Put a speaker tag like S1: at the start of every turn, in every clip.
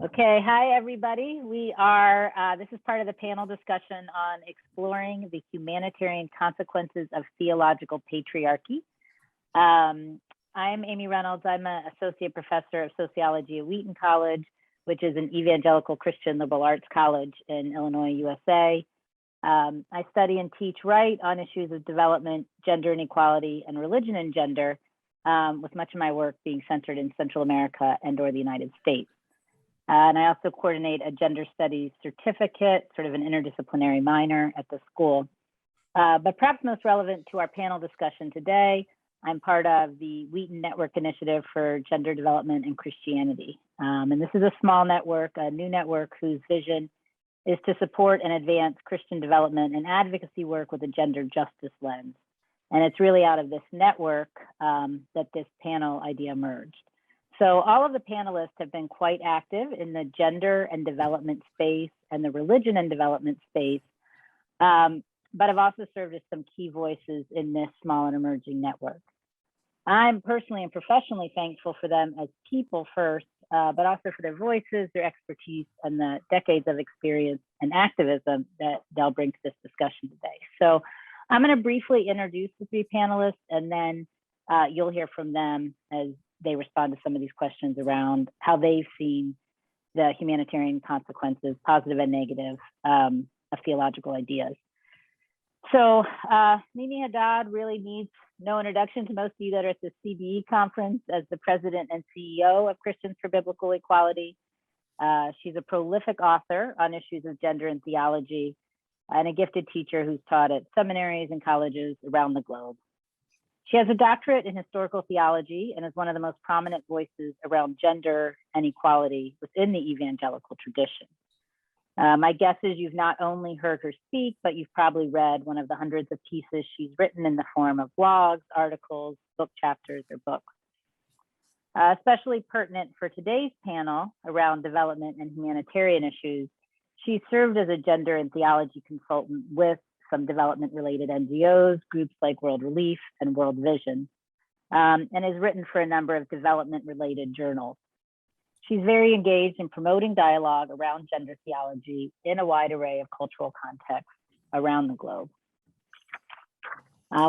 S1: Okay, hi everybody. This is part of the panel discussion on exploring the humanitarian consequences of theological patriarchy. I'm Amy Reynolds. I'm an associate professor of sociology at Wheaton College, which is an evangelical Christian liberal arts college in Illinois, USA. I study and teach on issues of development, gender inequality, and religion and gender, with much of my work being centered in Central America and/or the United States. And I also coordinate a gender studies certificate, sort of an interdisciplinary minor at the school. But perhaps most relevant to our panel discussion today, I'm part of the Wheaton Network Initiative for Gender Development and Christianity. And this is a small network, a new network whose vision is to support and advance Christian development and advocacy work with a gender justice lens. And it's really out of this network that this panel idea emerged. So all of the panelists have been quite active in the gender and development space and the religion and development space, but have also served as some key voices in this small and emerging network. I'm personally and professionally thankful for them as people first, but also for their voices, their expertise, and the decades of experience and activism that they'll bring to this discussion today. So I'm going to briefly introduce the three panelists, and then you'll hear from them as they respond to some of these questions around how they've seen the humanitarian consequences, positive and negative, of theological ideas. So Mimi Haddad really needs no introduction to most of you that are at the CBE conference as the president and CEO of Christians for Biblical Equality. She's a prolific author on issues of gender and theology, and a gifted teacher who's taught at seminaries and colleges around the globe. She has a doctorate in historical theology and is one of the most prominent voices around gender and equality within the evangelical tradition. My guess is you've not only heard her speak, but you've probably read one of the hundreds of pieces she's written in the form of blogs, articles, book chapters, or books. Especially pertinent for today's panel around development and humanitarian issues, she served as a gender and theology consultant with some development-related NGOs, groups like World Relief and World Vision, and has written for a number of development-related journals. She's very engaged in promoting dialogue around gender theology in a wide array of cultural contexts around the globe.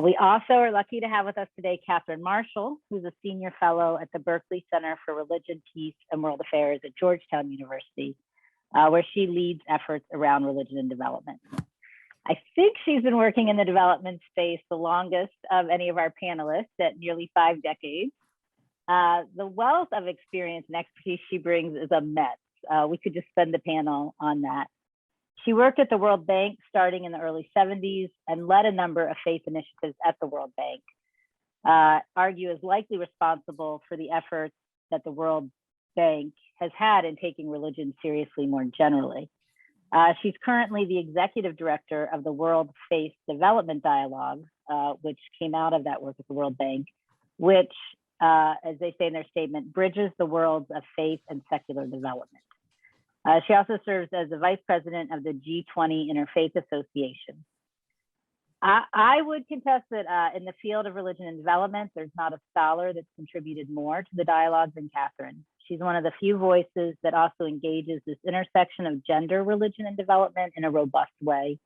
S1: We also are lucky to have with us today Katherine Marshall, who's a senior fellow at the Berkeley Center for Religion, Peace, and World Affairs at Georgetown University, where she leads efforts around religion and development. I think she's been working in the development space the longest of any of our panelists at nearly 5 decades. The wealth of experience and expertise she brings is immense. We could just spend the panel on that. She worked at the World Bank starting in the early 70s and led a number of faith initiatives at the World Bank. Argue is likely responsible for the efforts that the World Bank has had in taking religion seriously more generally. She's currently the executive director of the World Faith Development Dialogue, which came out of that work at the World Bank, which, as they say in their statement, bridges the worlds of faith and secular development. She also serves as the vice president of the G20 Interfaith Association. I would contest that in the field of religion and development, there's not a scholar that's contributed more to the dialogue than Katherine. She's one of the few voices that also engages this intersection of gender, religion, and development in a robust way.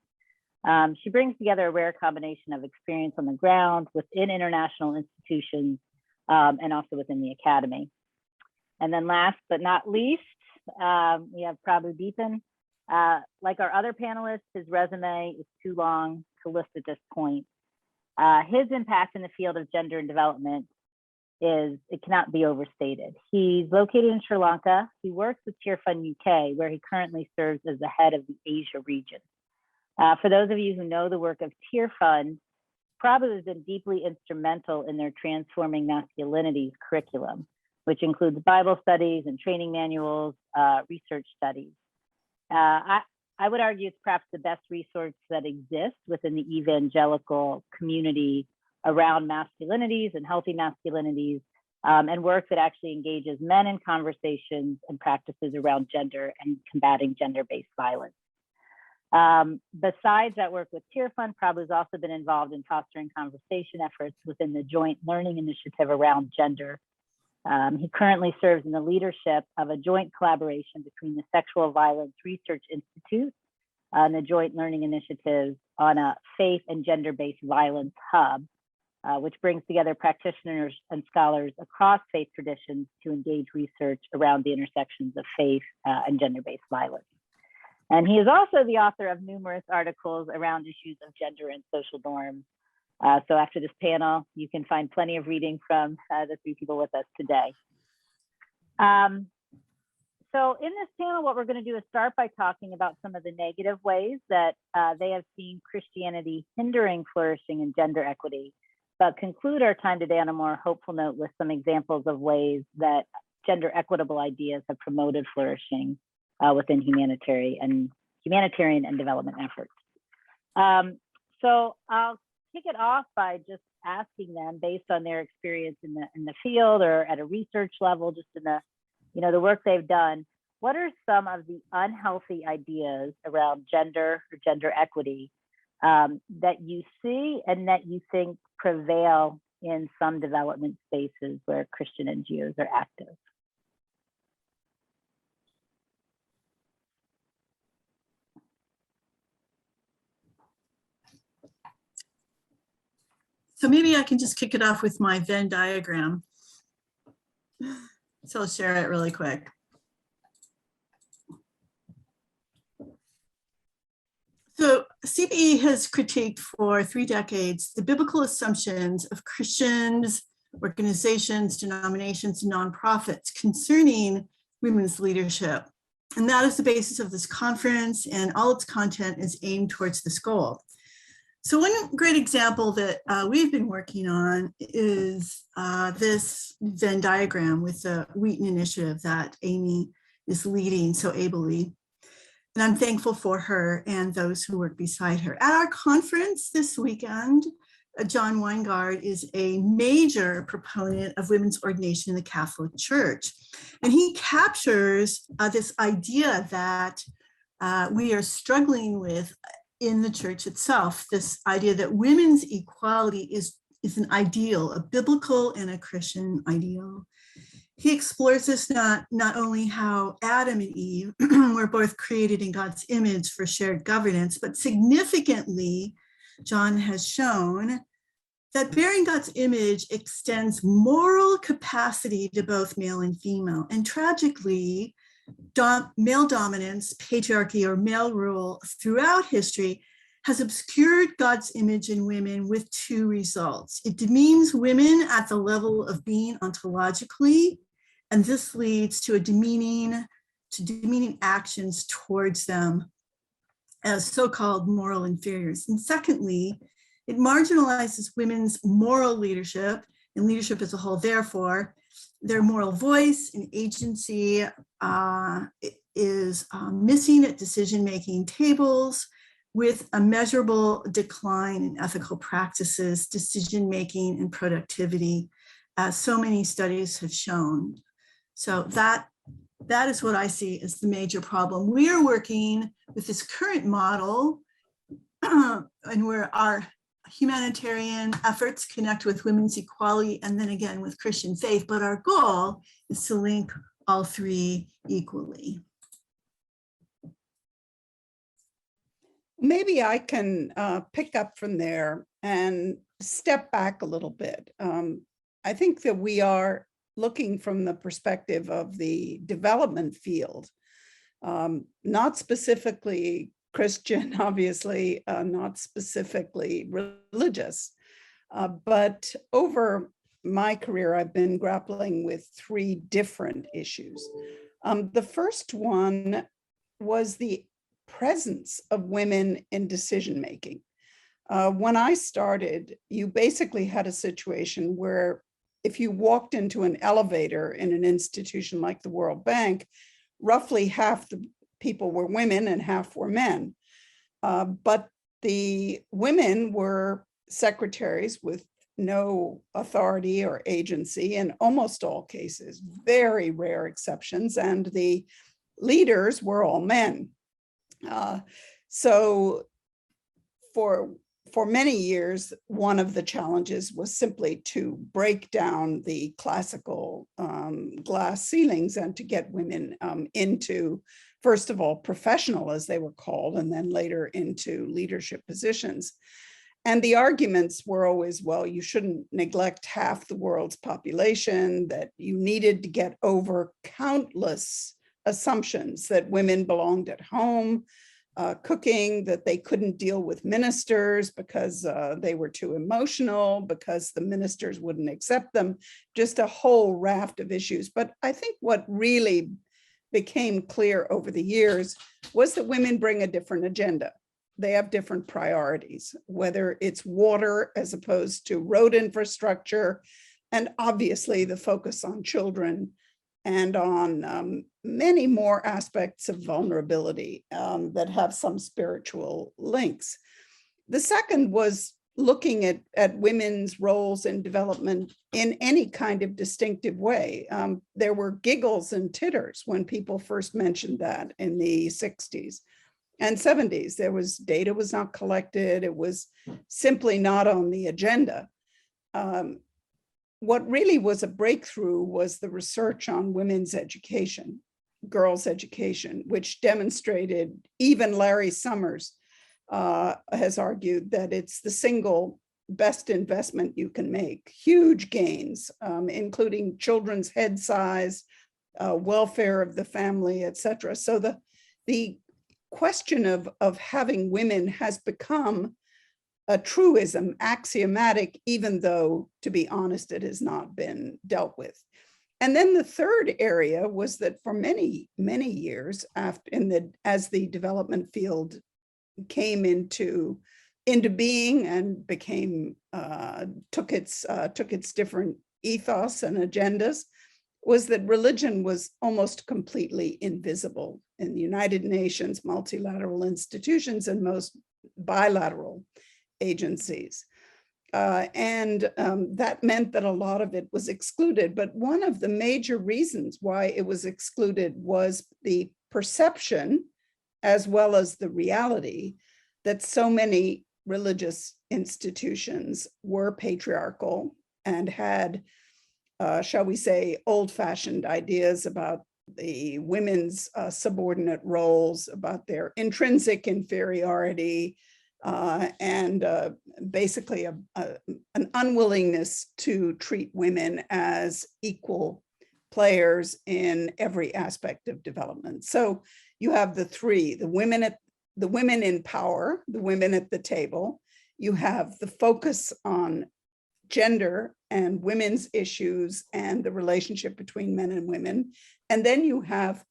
S1: She brings together a rare combination of experience on the ground within international institutions and also within the academy. And then last but not least, we have Prabu Deepan. Like our other panelists, his resume is too long to list at this point. His impact in the field of gender and development it cannot be overstated. He's located in Sri Lanka. He works with Tearfund UK, where he currently serves as the head of the Asia region. For those of you who know the work of Tearfund, Prabu has been deeply instrumental in their Transforming Masculinities curriculum, which includes Bible studies and training manuals, research studies. I would argue it's perhaps the best resource that exists within the evangelical community around masculinities and healthy masculinities, and work that actually engages men in conversations and practices around gender and combating gender-based violence. Besides that work with Tearfund, Prabu's also been involved in fostering conversation efforts within the Joint Learning Initiative around gender, He currently serves in the leadership of a joint collaboration between the Sexual Violence Research Institute and the Joint Learning Initiative on a faith and gender-based violence hub, which brings together practitioners and scholars across faith traditions to engage research around the intersections of faith and gender-based violence. And he is also the author of numerous articles around issues of gender and social norms. So after this panel, you can find plenty of reading from the three people with us today. So in this panel, what we're going to do is start by talking about some of the negative ways that they have seen Christianity hindering flourishing in gender equity, but conclude our time today on a more hopeful note with some examples of ways that gender equitable ideas have promoted flourishing within humanitarian and development efforts. So I'll kick it off by just asking them, based on their experience in the field or at a research level, just in the work they've done, what are some of the unhealthy ideas around gender or gender equity that you see and that you think prevail in some development spaces where Christian NGOs are active?
S2: So maybe I can just kick it off with my Venn diagram. So I'll share it really quick. So CBE has critiqued for 3 decades the biblical assumptions of Christians, organizations, denominations, and nonprofits concerning women's leadership. And that is the basis of this conference, and all its content is aimed towards this goal. So one great example that we've been working on is this Venn diagram with the Wheaton initiative that Amy is leading so ably. And I'm thankful for her and those who work beside her. At our conference this weekend, John Weingard is a major proponent of women's ordination in the Catholic Church. And he captures this idea that we are struggling with in the church itself, this idea that women's equality is an ideal, a biblical and a Christian ideal. He explores this not only how Adam and Eve were both created in God's image for shared governance, but significantly, John has shown that bearing God's image extends moral capacity to both male and female. And tragically, male dominance, patriarchy, or male rule throughout history has obscured God's image in women with 2 results. It demeans women at the level of being ontologically, and this leads to demeaning actions towards them as so-called moral inferiors. And secondly, it marginalizes women's moral leadership and leadership as a whole. Therefore, their moral voice and agency is missing at decision-making tables, with a measurable decline in ethical practices, decision-making, and productivity, as so many studies have shown. So that is what I see as the major problem. We are working with this current model and where our humanitarian efforts connect with women's equality and then again with Christian faith, but our goal is to link all 3 equally.
S3: Maybe I can pick up from there and step back a little bit. I think that we are looking from the perspective of the development field, not specifically Christian, obviously, not specifically religious, but over my career, I've been grappling with 3 different issues. The first one was the presence of women in decision-making. When I started, you basically had a situation where if you walked into an elevator in an institution like the World Bank, roughly half the people were women and half were men. But the women were secretaries with no authority or agency in almost all cases, very rare exceptions, and the leaders were all men. So for for many years, one of the challenges was simply to break down the classical glass ceilings and to get women into, first of all, professional, as they were called, and then later into leadership positions. And the arguments were always, well, you shouldn't neglect half the world's population, that you needed to get over countless assumptions that women belonged at home, cooking, that they couldn't deal with ministers because they were too emotional, because the ministers wouldn't accept them, just a whole raft of issues. But I think what really became clear over the years was that women bring a different agenda. They have different priorities, whether it's water as opposed to road infrastructure, and obviously the focus on children and on many more aspects of vulnerability that have some spiritual links. The second was looking at women's roles in development in any kind of distinctive way. There were giggles and titters when people first mentioned that in the 60s and 70s. There was data was not collected. It was simply not on the agenda. What really was a breakthrough was the research on women's education, girls' education, which demonstrated, even Larry Summers has argued that it's the single best investment you can make. Huge gains, including children's head size, welfare of the family, et cetera. So the question of having women has become a truism, axiomatic, even though, to be honest, it has not been dealt with. And then the third area was that for many, many years after, as the development field came into being and became took its different ethos and agendas, was that religion was almost completely invisible in the United Nations, multilateral institutions, and most bilateral agencies. That meant that a lot of it was excluded. But one of the major reasons why it was excluded was the perception, as well as the reality, that so many religious institutions were patriarchal and had, shall we say, old-fashioned ideas about the women's subordinate roles, about their intrinsic inferiority, and basically an unwillingness to treat women as equal players in every aspect of development. So you have the three: the women in power, the women at the table. You have the focus on gender and women's issues and the relationship between men and women, and then you have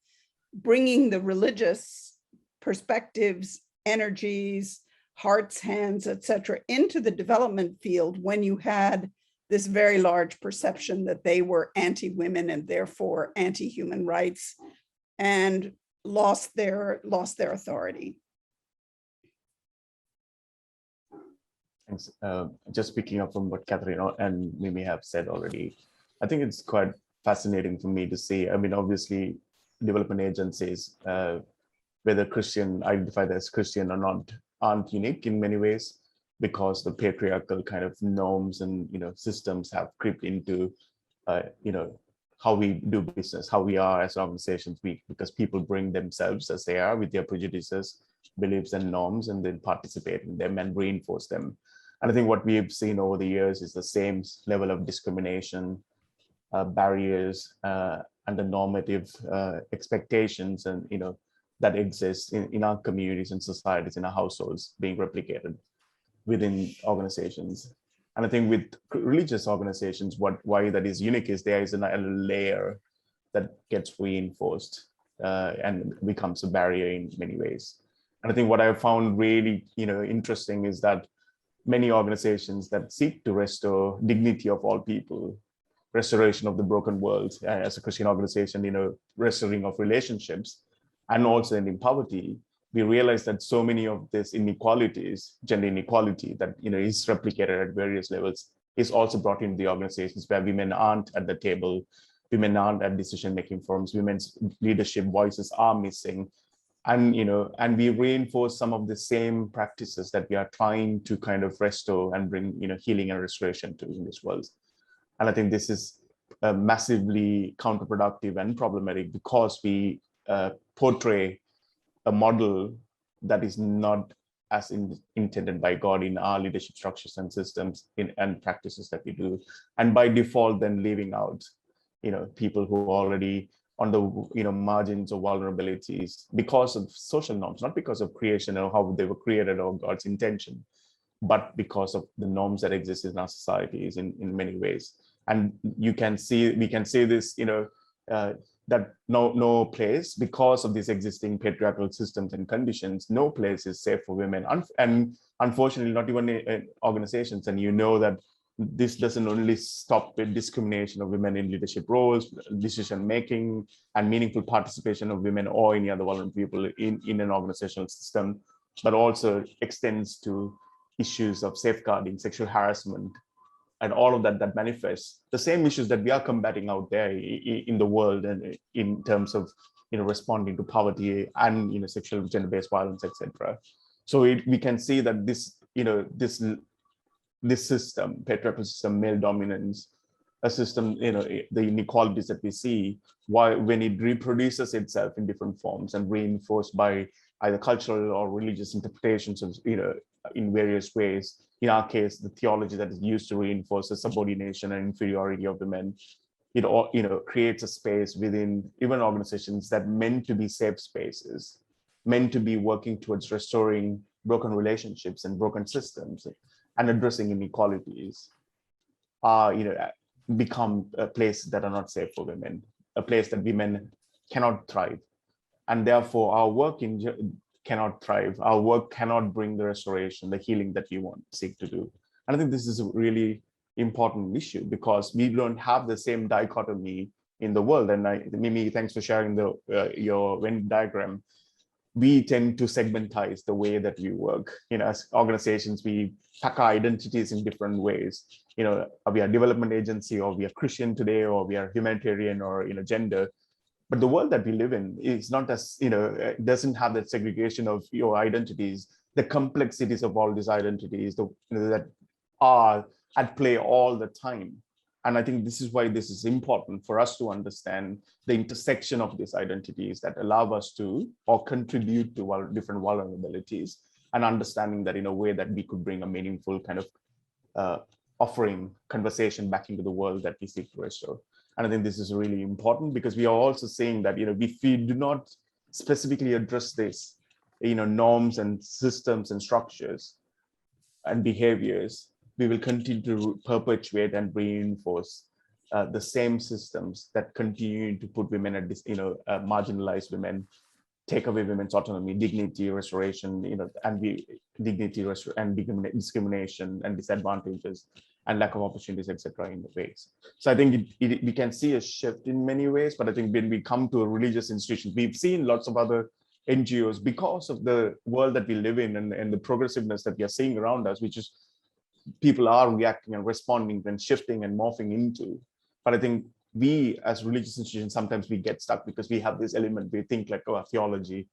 S3: bringing the religious perspectives, energies, hearts, hands, et cetera, into the development field when you had this very large perception that they were anti-women and therefore anti-human rights, and lost their authority.
S4: Thanks. Just picking up from what Katherine and Mimi have said already, I think it's quite fascinating for me to see. I mean, obviously, development agencies, whether Christian, identified as Christian or not, aren't unique in many ways, because the patriarchal kind of norms and systems have crept into how we do business, how we are as organizations. Because people bring themselves as they are with their prejudices, beliefs, and norms, and then participate in them and reinforce them. And I think what we've seen over the years is the same level of discrimination, barriers, and the normative expectations, and that exists in our communities and societies, in our households, being replicated within organizations. And I think with religious organizations, why that is unique is there is a layer that gets reinforced and becomes a barrier in many ways. And I think what I found really interesting is that many organizations that seek to restore dignity of all people, restoration of the broken world, as a Christian organization, restoring of relationships, and also in poverty, we realize that so many of these inequalities, gender inequality that is replicated at various levels, is also brought into the organizations where women aren't at the table, women aren't at decision-making forums, women's leadership voices are missing, And, and we reinforce some of the same practices that we are trying to kind of restore and bring, healing and restoration to in this world. And I think this is massively counterproductive and problematic because we portray a model that is not as intended by God in our leadership structures and systems and practices that we do. And by default, then leaving out, people who are already on the margins of vulnerabilities because of social norms, not because of creation or how they were created or God's intention, but because of the norms that exist in our societies in many ways. And we can see this, that no place, because of these existing patriarchal systems and conditions, no place is safe for women. And unfortunately, not even in organizations. And that this doesn't only stop with discrimination of women in leadership roles, decision making, and meaningful participation of women or any other vulnerable people in an organizational system, but also extends to issues of safeguarding, sexual harassment, and all of that manifests the same issues that we are combating out there in the world, and in terms of responding to poverty and sexual gender-based violence, etc. So we can see that this system, patriarchal system, male dominance, a system, the inequalities that we see, when it reproduces itself in different forms and reinforced by either cultural or religious interpretations of, in various ways. In our case, the theology that is used to reinforce the subordination and inferiority of the men, it all, creates a space within even organizations that meant to be safe spaces, meant to be working towards restoring broken relationships and broken systems and addressing inequalities, become a place that are not safe for women, a place that women cannot thrive. And therefore our work cannot thrive. Our work cannot bring the restoration, the healing that we seek to do. And I think this is a really important issue because we don't have the same dichotomy in the world. And Mimi, thanks for sharing your Venn diagram. We tend to segmentize the way that we work. As organizations, we pack our identities in different ways. We are a development agency, or we are Christian today, or we are humanitarian, or gender. But the world that we live in is not as, doesn't have that segregation of your identities, the complexities of all these identities that are at play all the time. And I think this is why this is important for us to understand the intersection of these identities that allow us to, or contribute to different vulnerabilities, and understanding that in a way that we could bring a meaningful kind of offering conversation back into the world that we seek to restore. And I think this is really important because we are also saying that, if we do not specifically address this, norms and systems and structures and behaviors, we will continue to perpetuate and reinforce the same systems that continue to put women at this, marginalize women, take away women's autonomy, dignity, restoration, discrimination and disadvantages and lack of opportunities, etc. in the ways. So I think we can see a shift in many ways, but I think when we come to a religious institution, we've seen lots of other NGOs because of the world that we live in and the progressiveness that we are seeing around us, which is people are reacting and responding and shifting and morphing into. But I think we as religious institutions, sometimes we get stuck because we have this element, we think like, oh, theology,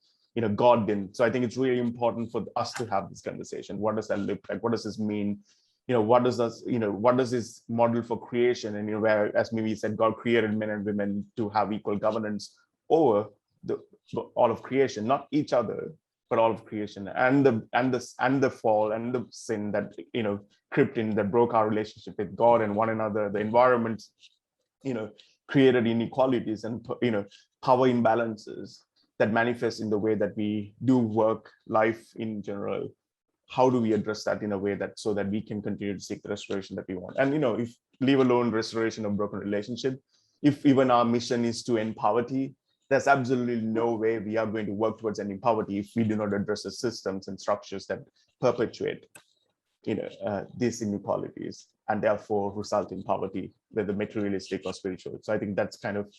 S4: God didn't. So I think it's really important for us to have this conversation. What does that look like? What does this mean? What does this model for creation? And where, as Mimi said, God created men and women to have equal governance over all of creation, not each other, but all of creation, and the fall and the sin that crept in, that broke our relationship with God and one another, the environment, created inequalities and power imbalances that manifest in the way that we do work, life in general. How do we address that in a way that so that we can continue to seek the restoration that we want? And if leave alone restoration of broken relationship, if even our mission is to end poverty, there's absolutely no way we are going to work towards ending poverty if we do not address the systems and structures that perpetuate these inequalities and therefore result in poverty, whether materialistic or spiritual. So I think that's kind of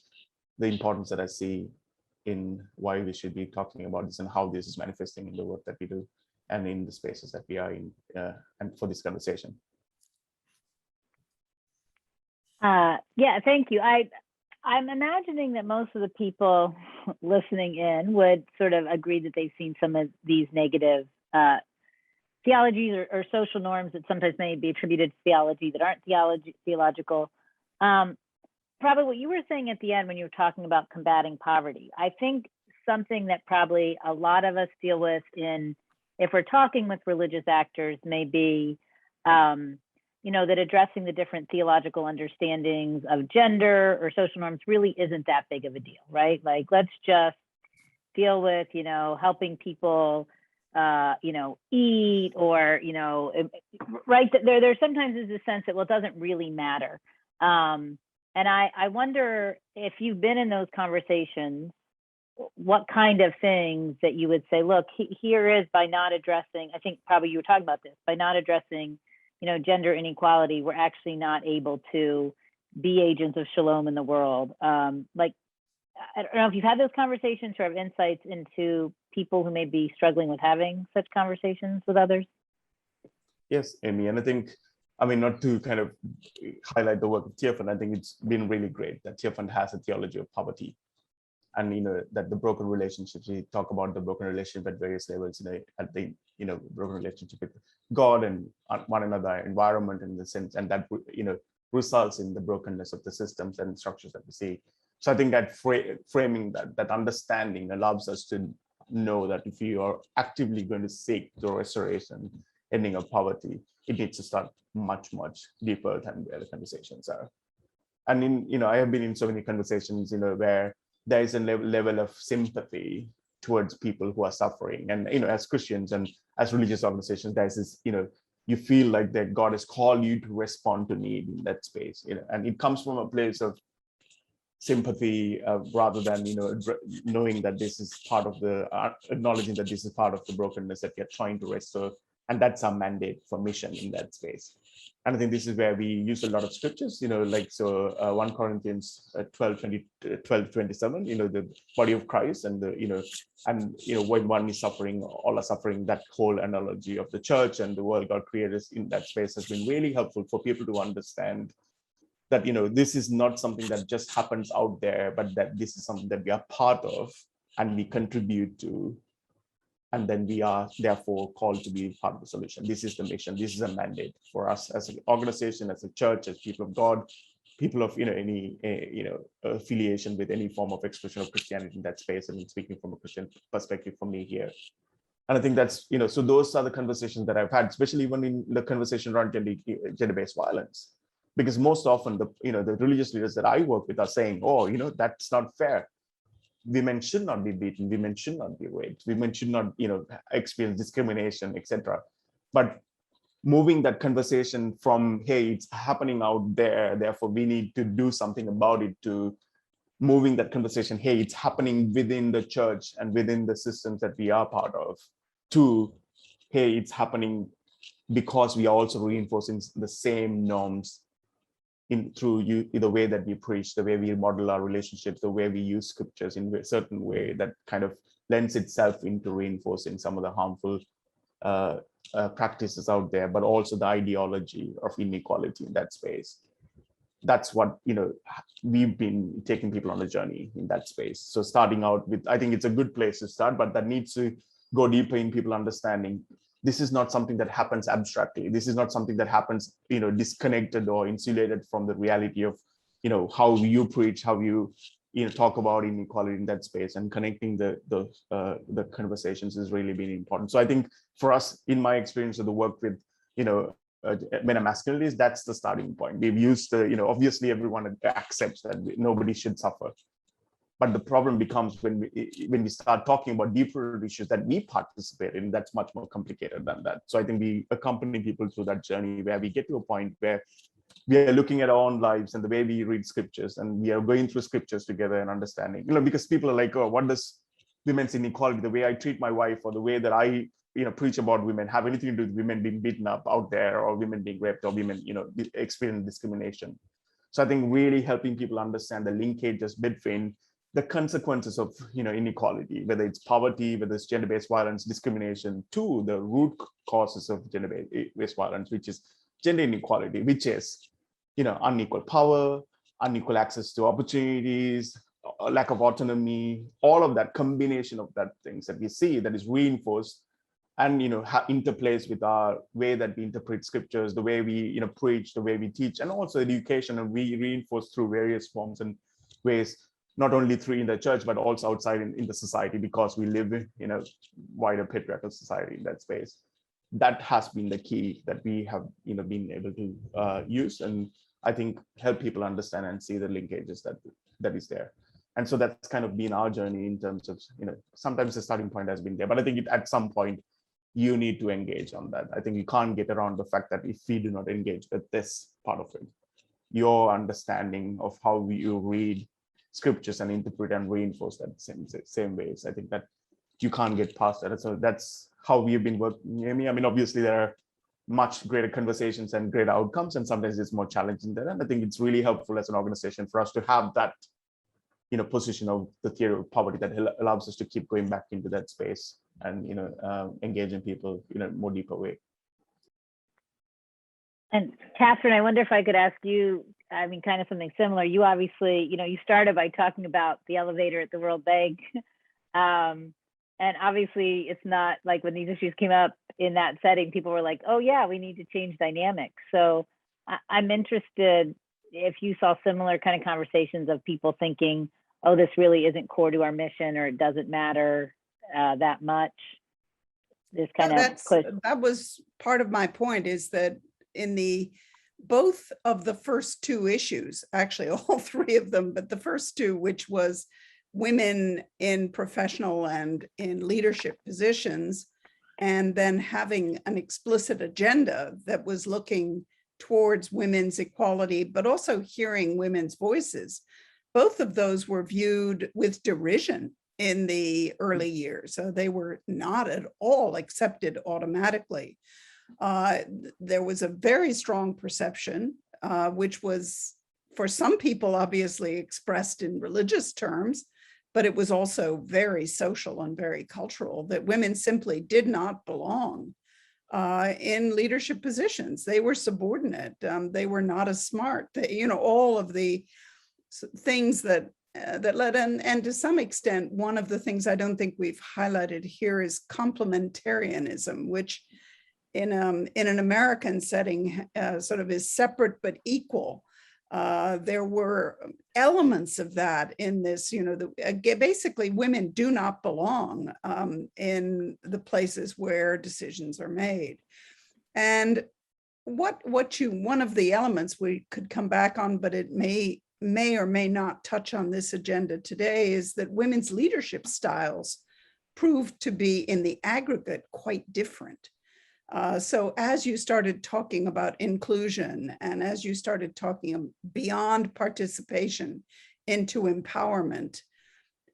S4: the importance that I see in why we should be talking about this and how this is manifesting in the work that we do and in the spaces that we are in, and for this conversation.
S1: Yeah, thank you. I'm imagining that most of the people listening in would sort of agree that they've seen some of these negative theologies or social norms that sometimes may be attributed to theology that aren't theological. Probably what you were saying at the end when you were talking about combating poverty, I think something that probably a lot of us deal with if we're talking with religious actors may be, that addressing the different theological understandings of gender or social norms really isn't that big of a deal, right? Like, let's just deal with, helping people, eat or, right? There sometimes is a sense that, well, it doesn't really matter. And I wonder if you've been in those conversations, what kind of things that you would say, look, here is by not addressing, I think probably you were talking about this, by not addressing, gender inequality, we're actually not able to be agents of shalom in the world. Like, I don't know if you've had those conversations or have insights into people who may be struggling with having such conversations with others.
S4: Yes, Amy, and I think, not to kind of highlight the work of Tear Fund, I think it's been really great that Tear Fund has a theology of poverty. And that the broken relationships, we talk about the broken relationship at various levels, at the broken relationship with God and one another, environment in the sense, and that results in the brokenness of the systems and structures that we see. So I think that framing that understanding allows us to know that if you are actively going to seek the restoration, ending of poverty, it needs to start much, much deeper than where the conversations are. And I have been in so many conversations, where there is a level of sympathy towards people who are suffering. And, as Christians and as religious organizations, there's this, you feel like that God has called you to respond to need in that space, and it comes from a place of sympathy rather than, knowing that this is part of the, acknowledging that this is part of the brokenness that we're trying to restore. And that's our mandate for mission in that space. And I think this is where we use a lot of scriptures, 1 Corinthians 12:27, the body of Christ and when one is suffering, all are suffering, that whole analogy of the church and the world God created in that space has been really helpful for people to understand that, this is not something that just happens out there, but that this is something that we are part of and we contribute to. And then we are therefore called to be part of the solution. This is the mission. This is a mandate for us as an organization, as a church, as people of God, people of any affiliation with any form of expression of Christianity in that space. And speaking from a Christian perspective for me here. And I think that's so those are the conversations that I've had, especially even in the conversation around gender-based violence, because most often the religious leaders that I work with are saying, oh, that's not fair. Women should not be beaten, women should not be raped, women should not, experience discrimination, etc. But moving that conversation from, hey, it's happening out there, therefore we need to do something about it, to moving that conversation, hey, it's happening within the church and within the systems that we are part of, to, hey, it's happening because we are also reinforcing the same norms through the way that we preach, the way we model our relationships, the way we use scriptures in a certain way that kind of lends itself into reinforcing some of the harmful practices out there, but also the ideology of inequality in that space. That's what, we've been taking people on a journey in that space. So starting out with, I think it's a good place to start, but that needs to go deeper in people understanding this is not something that happens abstractly. This is not something that happens, disconnected or insulated from the reality of, how you preach, how you, talk about inequality in that space, and connecting the conversations has really been important. So I think for us, in my experience of the work with, men and masculinities, that's the starting point. We've used obviously everyone accepts that nobody should suffer. But the problem becomes when we start talking about deeper issues that we participate in, that's much more complicated than that. So I think we accompany people through that journey where we get to a point where we are looking at our own lives and the way we read scriptures, and we are going through scriptures together and understanding, because people are like, oh, what does women's inequality, the way I treat my wife or the way that I, preach about women have anything to do with women being beaten up out there, or women being raped, or women, experience discrimination. So I think really helping people understand the linkages between the consequences of inequality, whether it's poverty, whether it's gender-based violence, discrimination, to the root causes of gender-based violence, which is gender inequality, which is unequal power, unequal access to opportunities, lack of autonomy, all of that combination of that things that we see that is reinforced and interplays with our way that we interpret scriptures, the way we preach, the way we teach, and also education, and we reinforce through various forms and ways, not only through in the church but also outside in the society, because we live in a wider patriarchal society in that space. That has been the key that we have been able to use, and I think help people understand and see the linkages that is there. And so that's kind of been our journey in terms of sometimes the starting point has been there, but I think at some point you need to engage on that. I think you can't get around the fact that if we do not engage with this part of it, your understanding of how you read scriptures and interpret and reinforce that same ways, I think that you can't get past that. So that's how we've been working, Amy. I mean, obviously there are much greater conversations and greater outcomes, and sometimes it's more challenging there. And I think it's really helpful as an organization for us to have that position of the theory of poverty that allows us to keep going back into that space and engaging people in a more deeper way.
S1: And Katherine, I wonder if I could ask you, I mean, kind of something similar. You obviously, you started by talking about the elevator at the World Bank. And obviously it's not like when these issues came up in that setting, people were like, oh yeah, we need to change dynamics. So I'm interested if you saw similar kind of conversations of people thinking, oh, this really isn't core to our mission, or it doesn't matter that much. This kind of push.
S3: That was part of my point, is that in both of the first two issues, actually all three of them, but the first two, which was women in professional and in leadership positions, and then having an explicit agenda that was looking towards women's equality, but also hearing women's voices. Both of those were viewed with derision in the early years. So they were not at all accepted automatically. There was a very strong perception, which was for some people obviously expressed in religious terms, but it was also very social and very cultural, that women simply did not belong in leadership positions. They were subordinate. They were not as smart. All of the things that led, and to some extent, one of the things I don't think we've highlighted here is complementarianism, which in an American setting sort of is separate but equal. There were elements of that in this, basically women do not belong in the places where decisions are made. And one of the elements we could come back on, but it may or may not touch on this agenda today, is that women's leadership styles proved to be in the aggregate quite different. So as you started talking about inclusion, and as you started talking beyond participation into empowerment,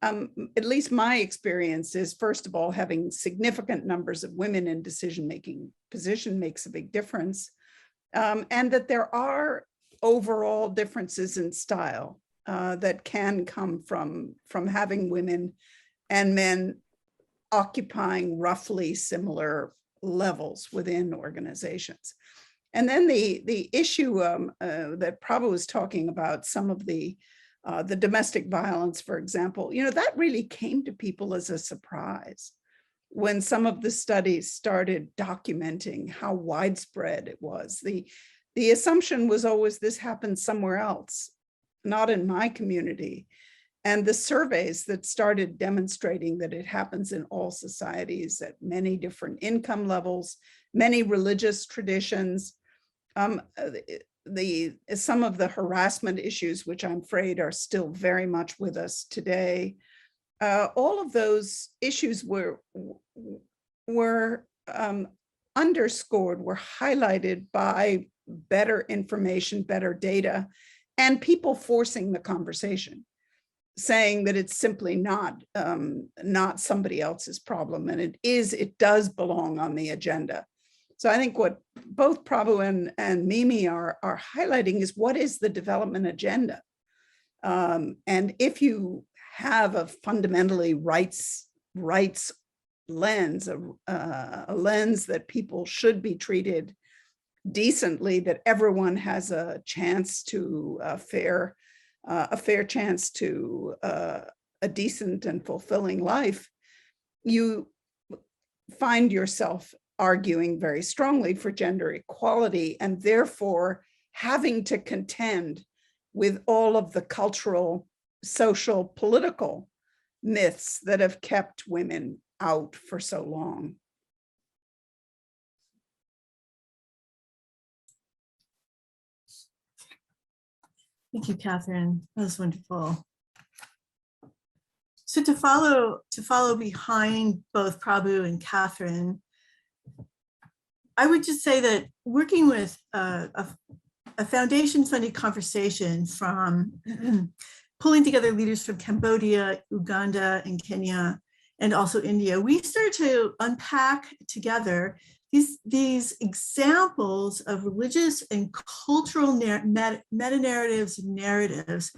S3: at least my experience is, first of all, having significant numbers of women in decision-making position makes a big difference, and that there are overall differences in style that can come from having women and men occupying roughly similar levels within organizations. And then the issue that Prabu was talking about, some of the domestic violence, for example, that really came to people as a surprise when some of the studies started documenting how widespread it was. The assumption was always this happened somewhere else, not in my community. And the surveys that started demonstrating that it happens in all societies at many different income levels, many religious traditions, some of the harassment issues, which I'm afraid are still very much with us today, all of those issues were underscored, were highlighted by better information, better data, and people forcing the conversation, saying that it's simply not somebody else's problem, and it does belong on the agenda. So I think what both Prabu and Mimi are highlighting is, what is the development agenda? And if you have a fundamentally rights lens, a lens that people should be treated decently, that everyone has a chance to a fair a fair chance to a decent and fulfilling life, you find yourself arguing very strongly for gender equality, and therefore having to contend with all of the cultural, social, political myths that have kept women out for so long.
S2: Thank you, Catherine. That was wonderful. So to follow behind both Prabu and Catherine, I would just say that working with a foundation-funded conversation from pulling together leaders from Cambodia, Uganda, and Kenya, and also India, we started to unpack together these examples of religious and cultural meta-narratives and narratives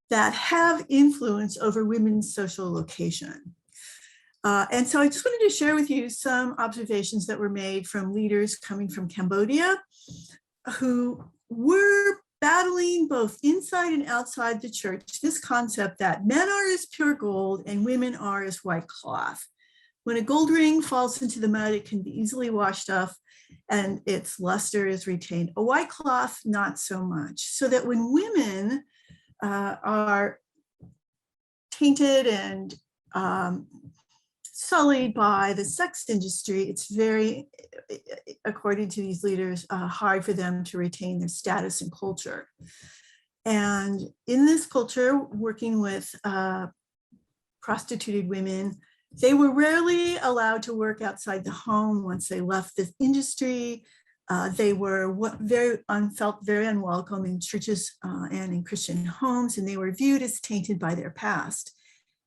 S2: that have influence over women's social location. And so I just wanted to share with you some observations that were made from leaders coming from Cambodia who were battling both inside and outside the church this concept that men are as pure gold and women are as white cloth. When a gold ring falls into the mud, it can be easily washed off and its luster is retained. A white cloth, not so much. So that when women are tainted and sullied by the sex industry, it's very, according to these leaders, hard for them to retain their status and culture. And in this culture, working with prostituted women, they were rarely allowed to work outside the home once they left the industry. They were felt very unwelcome in churches and in Christian homes, and they were viewed as tainted by their past.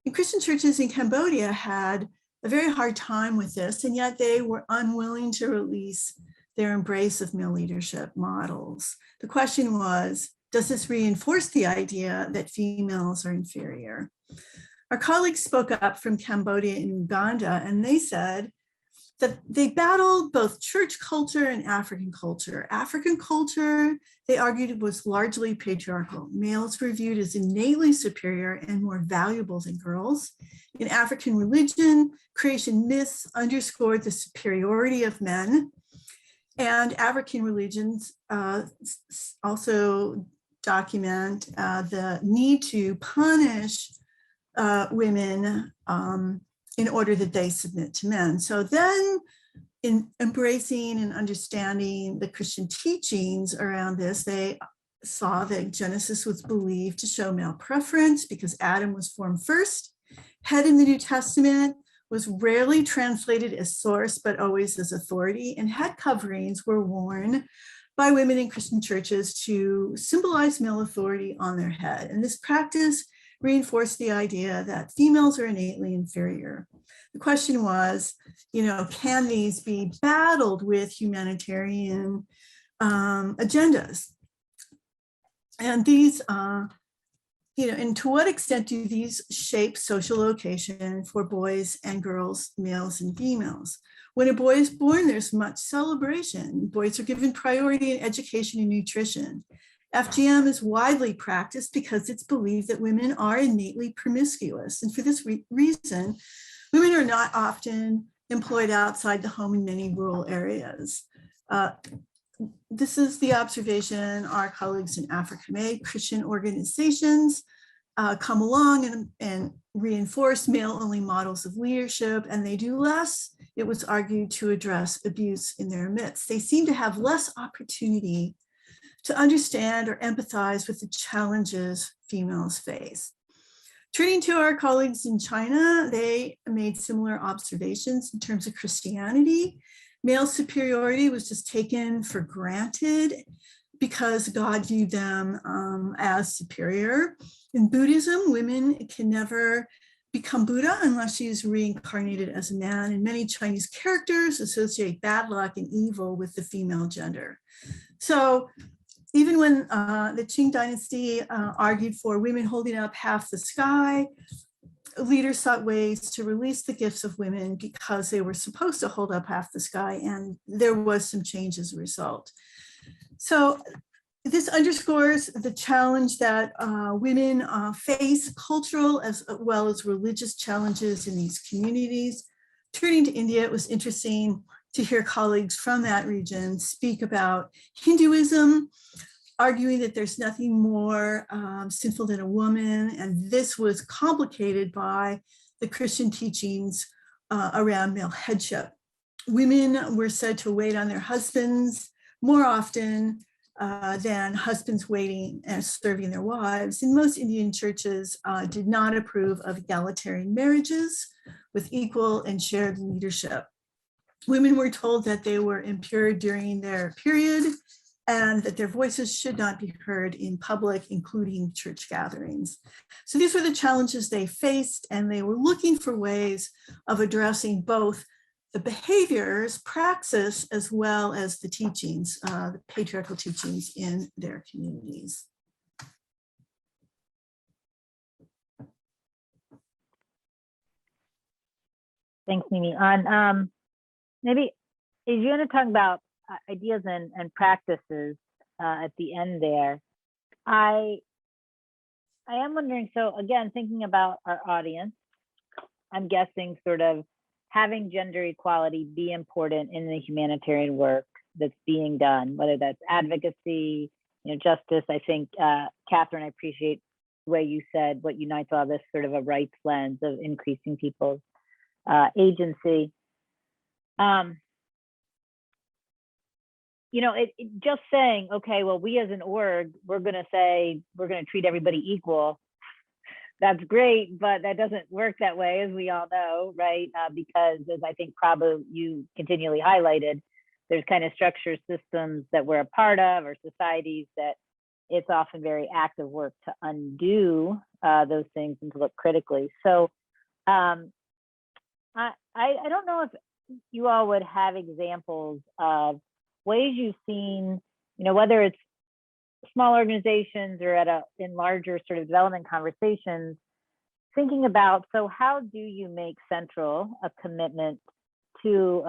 S2: And Christian churches in Cambodia had a very hard time with this, and yet they were unwilling to release their embrace of male leadership models. The question was, does this reinforce the idea that females are inferior? Our colleagues spoke up from Cambodia and Uganda, and they said that they battled both church culture and African culture. African culture, they argued, was largely patriarchal. Males were viewed as innately superior and more valuable than girls. In African religion, creation myths underscored the superiority of men. And African religions also document the need to punish women in order that they submit to men. So then, in embracing and understanding the Christian teachings around this, they saw that Genesis was believed to show male preference because Adam was formed first. Head in the New Testament was rarely translated as source, but always as authority. And head coverings were worn by women in Christian churches to symbolize male authority on their head. And this practice reinforced the idea that females are innately inferior. The question was, can these be battled with humanitarian agendas? And these, and to what extent do these shape social location for boys and girls, males and females? When a boy is born, there's much celebration. Boys are given priority in education and nutrition. FGM is widely practiced because it's believed that women are innately promiscuous. And for this reason, women are not often employed outside the home in many rural areas. This is the observation our colleagues in Africa made. Christian organizations come along and reinforce male-only models of leadership, and they do less, it was argued, to address abuse in their midst. They seem to have less opportunity to understand or empathize with the challenges females face. Turning to our colleagues in China, they made similar observations in terms of Christianity. Male superiority was just taken for granted because God viewed them as superior. In Buddhism, women can never become Buddha unless she is reincarnated as a man, and many Chinese characters associate bad luck and evil with the female gender. So even when the Qing dynasty argued for women holding up half the sky, leaders sought ways to release the gifts of women because they were supposed to hold up half the sky, and there was some change as a result. So This underscores the challenge that women face, cultural as well as religious challenges in these communities. Turning to India, it was interesting to hear colleagues from that region speak about Hinduism, arguing that there's nothing more sinful than a woman. And this was complicated by the Christian teachings around male headship. Women were said to wait on their husbands more often than husbands waiting and serving their wives. And most Indian churches did not approve of egalitarian marriages with equal and shared leadership. Women were told that they were impure during their period and that their voices should not be heard in public, including church gatherings. So these were the challenges they faced, and they were looking for ways of addressing both the behaviors, praxis, as well as the teachings, the patriarchal teachings in their communities.
S1: Thanks, Mimi. On maybe, if you want to talk about ideas and practices at the end there, I am wondering, so again, thinking about our audience, I'm guessing sort of having gender equality be important in the humanitarian work that's being done, whether that's advocacy, justice. I think, Katherine, I appreciate the way you said what unites all this sort of a rights lens of increasing people's agency. Just saying, okay, well, we as an org, we're going to say we're going to treat everybody equal. That's great, but that doesn't work that way, as we all know, right? Because as I think Prabu, you continually highlighted, there's kind of structure systems that we're a part of, or societies that it's often very active work to undo those things and to look critically. So I don't know if you all would have examples of ways you've seen, whether it's small organizations or in larger sort of development conversations, thinking about, so how do you make central a commitment to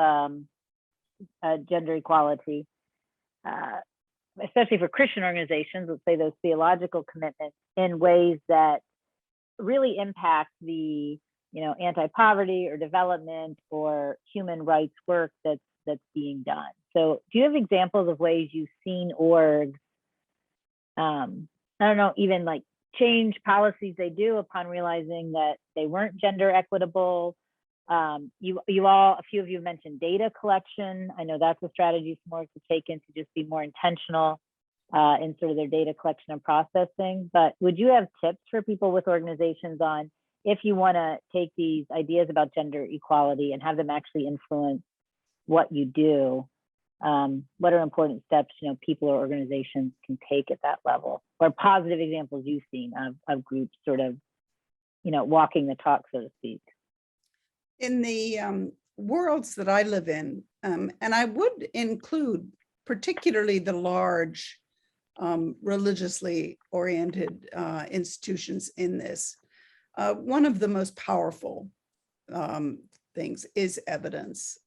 S1: gender equality, especially for Christian organizations, let's say those theological commitments, in ways that really impact the anti-poverty or development or human rights work that's being done. So do you have examples of ways you've seen orgs, I don't know, even like change policies they do upon realizing that they weren't gender equitable? You all, a few of you mentioned data collection. I know that's a strategy some orgs have taken to just be more intentional in sort of their data collection and processing. But would you have tips for people with organizations on, if you want to take these ideas about gender equality and have them actually influence what you do, what are important steps people or organizations can take at that level, or positive examples you've seen of groups sort of walking the talk, so to speak?
S3: In the worlds that I live in, and I would include particularly the large religiously oriented institutions in this, one of the most powerful things is evidence.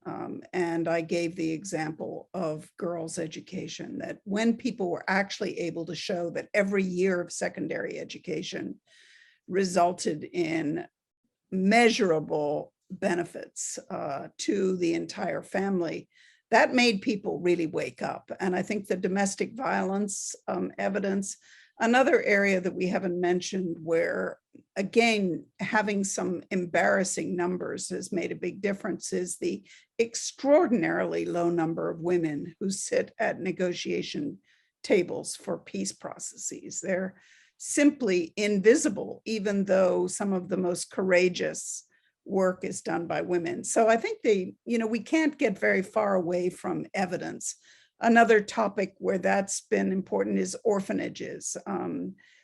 S3: And I gave the example of girls' education, that when people were actually able to show that every year of secondary education resulted in measurable benefits to the entire family, that made people really wake up. And I think the domestic violence evidence, another area that we haven't mentioned, where again, having some embarrassing numbers has made a big difference, is the extraordinarily low number of women who sit at negotiation tables for peace processes. They're simply invisible, even though some of the most courageous work is done by women. So I think we can't get very far away from evidence. Another topic where that's been important is orphanages,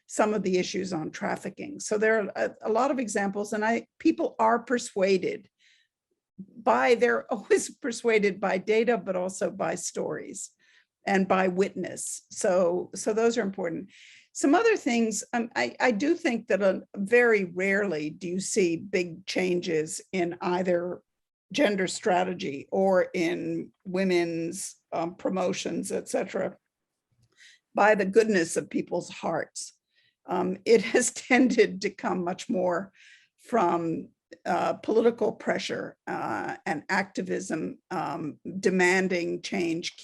S3: some of the issues on trafficking. So there are a lot of examples, and people are persuaded they're always persuaded by data, but also by stories and by witness. So those are important. Some other things, I do think that very rarely do you see big changes in either gender strategy or in women's promotions, etc. by the goodness of people's hearts. It has tended to come much more from political pressure and activism, demanding change,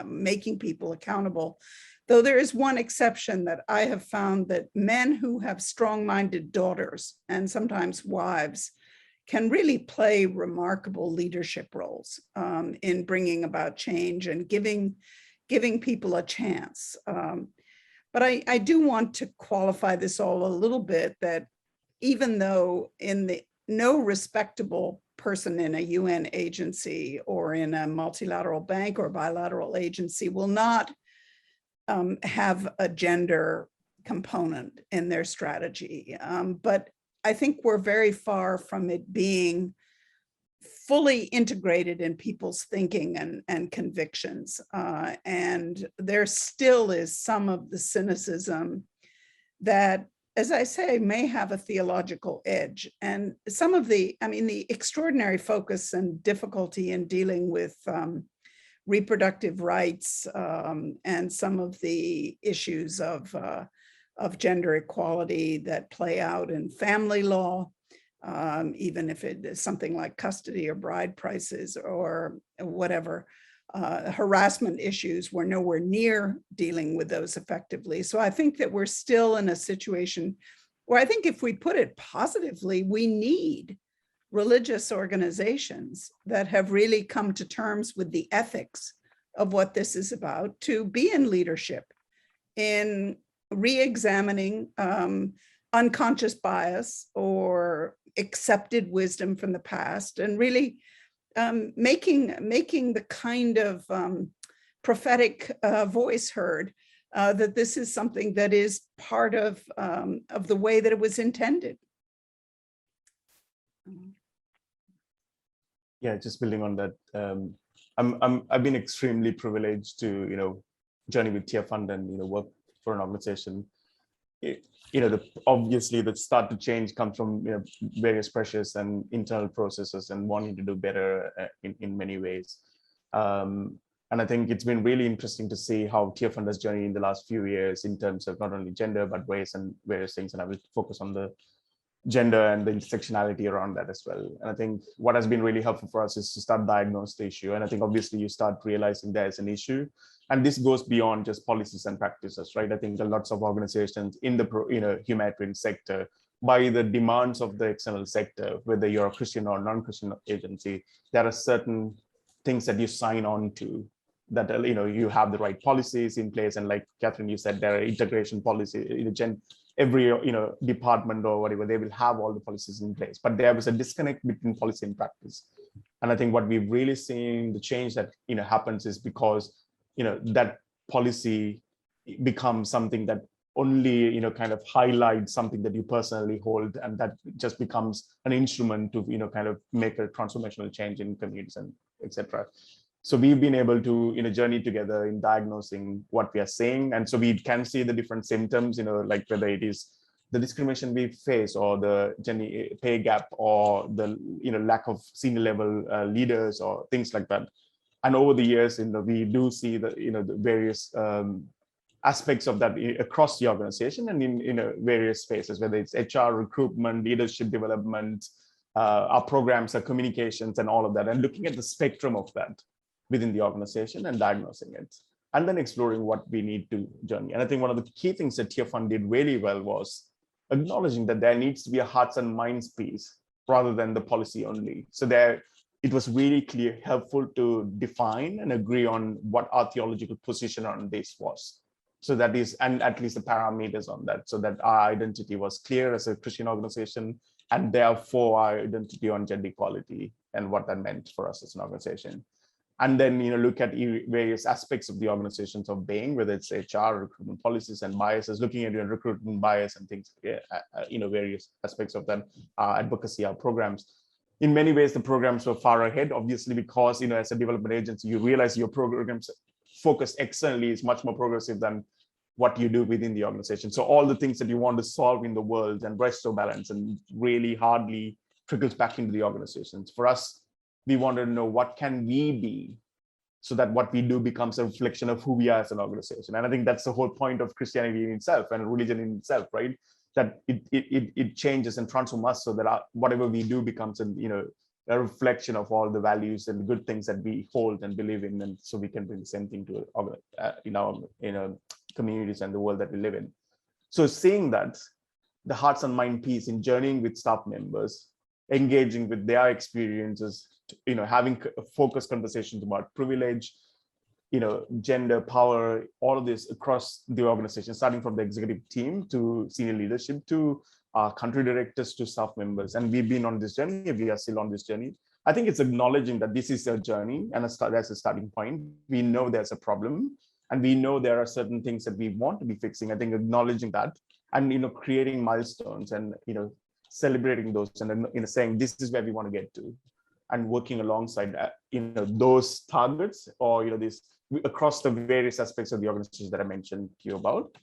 S3: making people accountable. Though there is one exception that I have found, that men who have strong-minded daughters and sometimes wives can really play remarkable leadership roles in bringing about change and giving people a chance. But I do want to qualify this all a little bit, that even though no respectable person in a UN agency or in a multilateral bank or bilateral agency will not have a gender component in their strategy. But I think we're very far from it being fully integrated in people's thinking and convictions. And there still is some of the cynicism that, as I say, may have a theological edge. And some of the extraordinary focus and difficulty in dealing with reproductive rights and some of the issues of gender equality that play out in family law, even if it is something like custody or bride prices or whatever. Harassment issues, we're nowhere near dealing with those effectively. So I think that we're still in a situation where I think, if we put it positively, we need religious organizations that have really come to terms with the ethics of what this is about, to be in leadership in re-examining unconscious bias or accepted wisdom from the past, and really making the kind of prophetic voice heard, that this is something that is part of the way that it was intended.
S4: Yeah, just building on that, I've been extremely privileged to journey with Tear Fund and work for an organization. Obviously the start to change comes from various pressures and internal processes and wanting to do better in many ways. And I think it's been really interesting to see how Tear Fund has journeyed in the last few years in terms of not only gender but race and various things. And I will focus on the gender and the intersectionality around that as well. And I think what has been really helpful for us is to start diagnose the issue. And I think obviously you start realizing there's an issue, and this goes beyond just policies and practices, right? I think there are lots of organizations in the humanitarian sector, by the demands of the external sector, whether you're a Christian or non-Christian agency, there are certain things that you sign on to, that you have the right policies in place. And like Katherine, you said, there are integration policies, every department or whatever, they will have all the policies in place, but there was a disconnect between policy and practice. And I think what we've really seen, the change that happens, is because that policy becomes something that only kind of highlights something that you personally hold, and that just becomes an instrument to kind of make a transformational change in communities and etc. So we've been able to journey together in diagnosing what we are saying, and so we can see the different symptoms, like whether it is the discrimination we face, or the gender pay gap, or the lack of senior level leaders, or things like that. And over the years, we do see the the various aspects of that across the organization and in various spaces, whether it's HR, recruitment, leadership development, our programs, our communications, and all of that, and looking at the spectrum of that within the organization and diagnosing it, and then exploring what we need to journey. And I think one of the key things that Tear Fund did really well was acknowledging that there needs to be a hearts and minds piece rather than the policy only. So it was really clear, helpful to define and agree on what our theological position on this was. So that is, and at least the parameters on that, so that our identity was clear as a Christian organization, and therefore our identity on gender equality and what that meant for us as an organization. And then look at various aspects of the organizations of being, whether it's HR, recruitment policies and biases, looking at recruitment bias and things, various aspects of that, advocacy, our programs. In many ways, the programs were far ahead, obviously, because as a development agency, you realize your programs focused externally is much more progressive than what you do within the organization. So all the things that you want to solve in the world and restore balance and really hardly trickles back into the organizations. For us, we wanted to know what can we be so that what we do becomes a reflection of who we are as an organization. And I think that's the whole point of Christianity in itself and religion in itself, right? That it changes and transforms us so that whatever we do becomes a reflection of all the values and the good things that we hold and believe in, and so we can bring the same thing to in our communities and the world that we live in. So seeing that, the hearts and mind piece in journeying with staff members, engaging with their experiences, having focused conversations about privilege, gender, power, all of this across the organization, starting from the executive team to senior leadership to country directors to staff members. And we've been on this journey, we are still on this journey. I think it's acknowledging that this is a journey and that's a starting point. We know there's a problem and we know there are certain things that we want to be fixing. I think acknowledging that and creating milestones and celebrating those and saying this is where we want to get to, and working alongside those targets or this across the various aspects of the organizations that I mentioned to you about.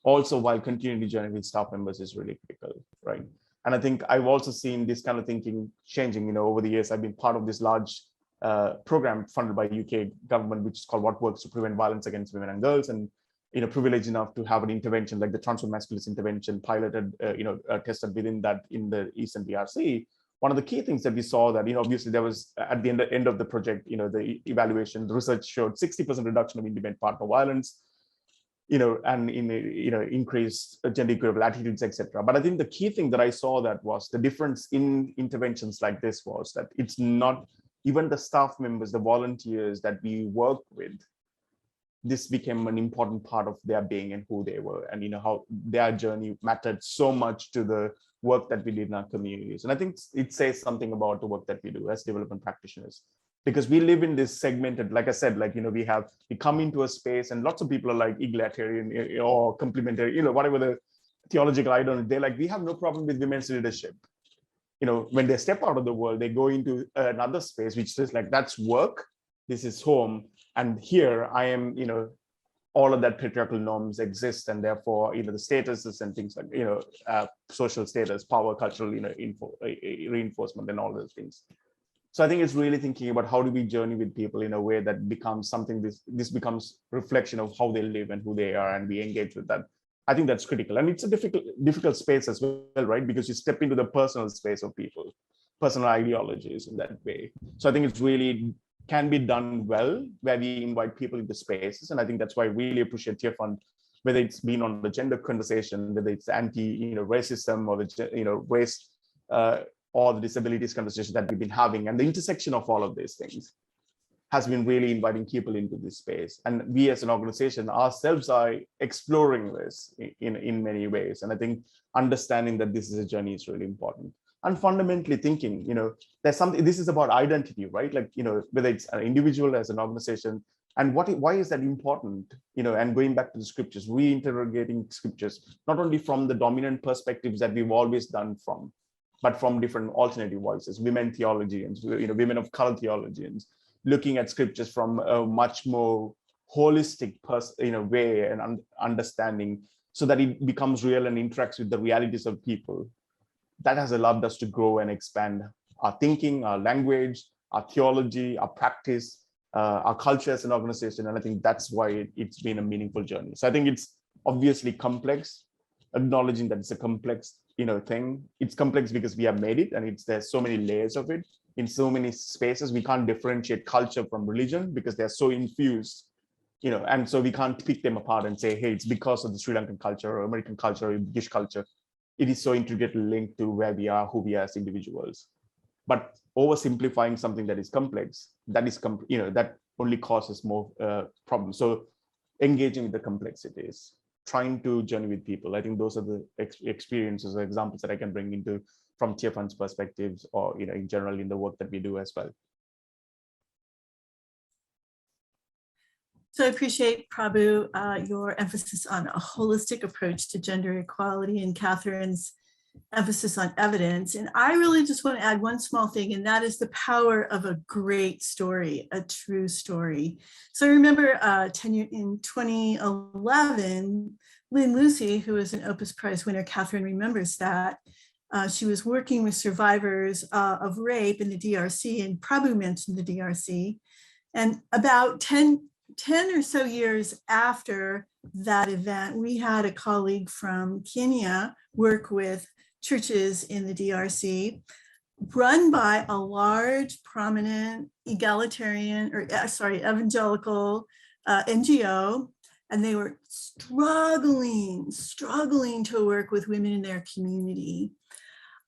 S4: Also, while continuing the journey with staff members is really critical, right? And I think I've also seen this kind of thinking changing. Over the years, I've been part of this large program funded by UK government, which is called What Works to Prevent Violence Against Women and Girls, and privileged enough to have an intervention like the transfer masculinist intervention piloted, tested within that in the Eastern DRC. One of the key things that we saw that, obviously there was at the end of the project, the evaluation, the research showed 60% reduction of intimate partner violence, and increased gender equitable attitudes, etc. But I think the key thing that I saw that was the difference in interventions like this was that it's not even the staff members, the volunteers that we work with, this became an important part of their being and who they were, and how their journey mattered so much to the work that we did in our communities. And I think it says something about the work that we do as development practitioners, because we live in this segmented, like I said, we come into a space and lots of people are like egalitarian or complementary, whatever the theological ideology, they're like, we have no problem with women's leadership. When they step out of the world, they go into another space, which is like, that's work, this is home. And here I am, all of that patriarchal norms exist, and therefore, the statuses and things like, social status, power, cultural, reinforcement, and all those things. So I think it's really thinking about how do we journey with people in a way that becomes something. This becomes reflection of how they live and who they are, and we engage with that. I think that's critical, and it's a difficult space as well, right? Because you step into the personal space of people, personal ideologies in that way. So I think it's really can be done well where we invite people into spaces. And I think that's why I really appreciate Tier Fund, whether it's been on the gender conversation, whether it's anti-racism or the race or the disabilities conversation that we've been having, and the intersection of all of these things has been really inviting people into this space. And we as an organization ourselves are exploring this in many ways. And I think understanding that this is a journey is really important. And fundamentally thinking, there's something, this is about identity, right? Like, whether it's an individual as an organization, and why is that important? And going back to the scriptures, reinterrogating scriptures, not only from the dominant perspectives that we've always done from, but from different alternative voices, women theologians, women of color theologians, looking at scriptures from a much more holistic way and understanding, so that it becomes real and interacts with the realities of people. That has allowed us to grow and expand our thinking, our language, our theology, our practice, our culture as an organization. And I think that's why it's been a meaningful journey. So I think it's obviously complex, acknowledging that it's a complex thing. It's complex because we have made it, and there's so many layers of it in so many spaces. We can't differentiate culture from religion because they're so infused, and so we can't pick them apart and say, hey, it's because of the Sri Lankan culture or American culture or British culture. It is so intricately linked to where we are, who we are as individuals. But oversimplifying something that is complex, that only causes more problems. So engaging with the complexities, trying to journey with people. I think those are the experiences or examples that I can bring into from Tier Fund's perspectives, or in general in the work that we do as well.
S2: So I appreciate, Prabu, your emphasis on a holistic approach to gender equality and Katherine's emphasis on evidence. And I really just want to add one small thing, and that is the power of a great story, a true story. So I remember in 2011, Lynn Lucy, who is an Opus Prize winner, Katherine remembers that, she was working with survivors of rape in the DRC, and Prabu mentioned the DRC. And about 10 or so years after that event, we had a colleague from Kenya work with churches in the DRC, run by a large, prominent, evangelical NGO, and they were struggling to work with women in their community,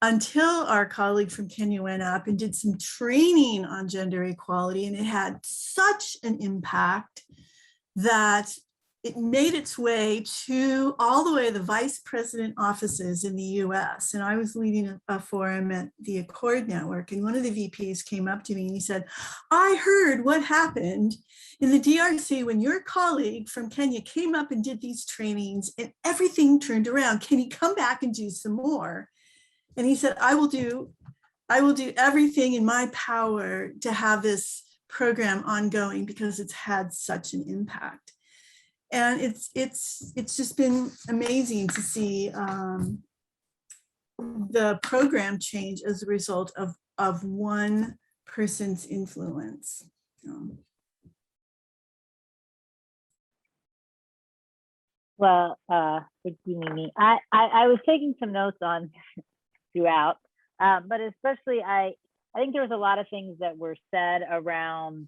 S2: until our colleague from Kenya went up and did some training on gender equality, and it had such an impact that it made its way to all the way to the vice president offices in the US. And I was leading a forum at the Accord Network, and one of the VPs came up to me and he said, I heard what happened in the DRC when your colleague from Kenya came up and did these trainings and everything turned around. Can he come back and do some more? And he said, I will do everything in my power to have this program ongoing because it's had such an impact. And it's just been amazing to see the program change as a result of one person's influence.
S1: Well, thank you, Mimi. I was taking some notes on throughout, but especially I think there was a lot of things that were said around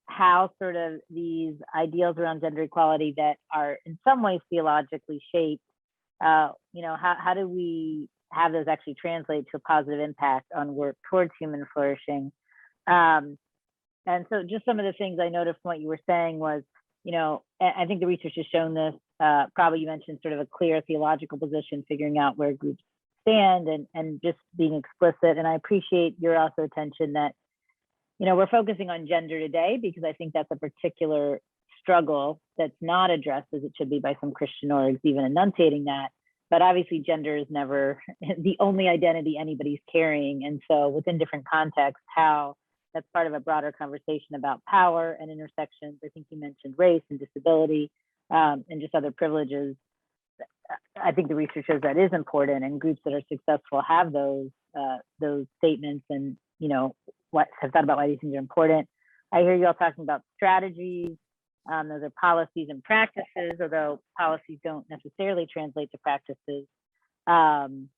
S1: how sort of these ideals around gender equality that are in some ways theologically shaped, how do we have those actually translate to a positive impact on work towards human flourishing? And so just some of the things I noticed from what you were saying was, I think the research has shown this, probably you mentioned sort of a clear theological position, figuring out where groups stand and just being explicit. And I appreciate your also attention that, we're focusing on gender today because I think that's a particular struggle that's not addressed as it should be by some Christian orgs, even enunciating that. But obviously gender is never the only identity anybody's carrying. And so within different contexts, how that's part of a broader conversation about power and intersections. I think you mentioned race and disability and just other privileges. I think the research shows that is important, and groups that are successful have those statements and, what have thought about why these things are important. I hear you all talking about strategies. Those are policies and practices, although policies don't necessarily translate to practices. And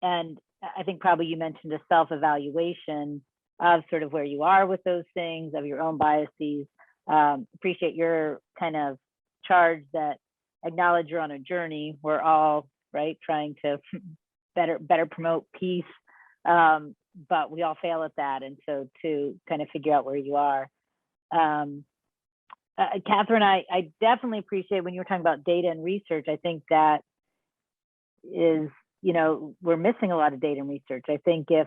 S1: I think probably you mentioned a self-evaluation of sort of where you are with those things, of your own biases. Appreciate your kind of charge that acknowledge you're on a journey. We're all, right, trying to better promote peace. But we all fail at that. And so to kind of figure out where you are. Katherine, I definitely appreciate when you were talking about data and research. I think that is, we're missing a lot of data and research. I think I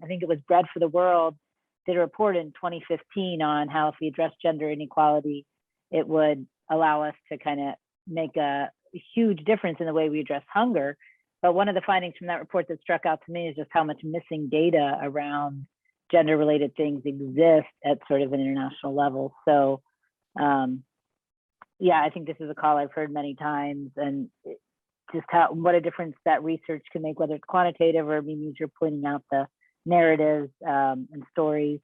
S1: think it was Bread for the World did a report in 2015 on how if we address gender inequality, it would allow us to kind of make a huge difference in the way we address hunger. But one of the findings from that report that struck out to me is just how much missing data around gender-related things exist at sort of an international level. So, yeah, I think this is a call I've heard many times, and just what a difference that research can make, whether it's quantitative or means you're pointing out the narratives and stories.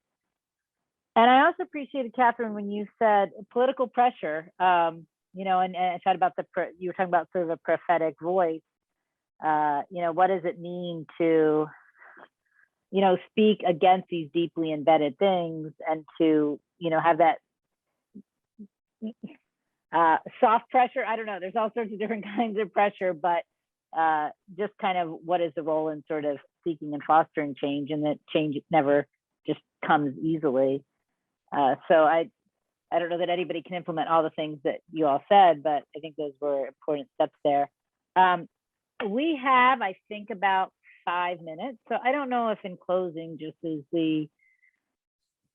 S1: And I also appreciated, Katherine, when you said political pressure, and I thought about you were talking about sort of a prophetic voice. What does it mean to, speak against these deeply embedded things and to, have that soft pressure? I don't know. There's all sorts of different kinds of pressure, but just kind of what is the role in sort of seeking and fostering change, and that change never just comes easily. So I don't know that anybody can implement all the things that you all said, but I think those were important steps there. We have, I think, about 5 minutes. So I don't know if in closing, just as we,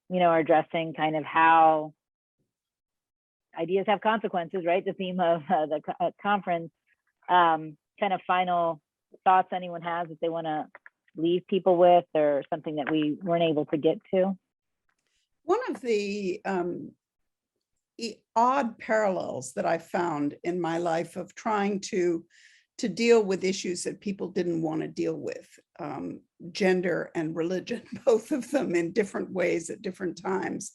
S1: are addressing kind of how ideas have consequences, right? The theme of the conference, kind of final thoughts anyone has that they want to leave people with, or something that we weren't able to get to.
S3: One of the odd parallels that I found in my life of trying to deal with issues that people didn't want to deal with, gender and religion, both of them in different ways at different times,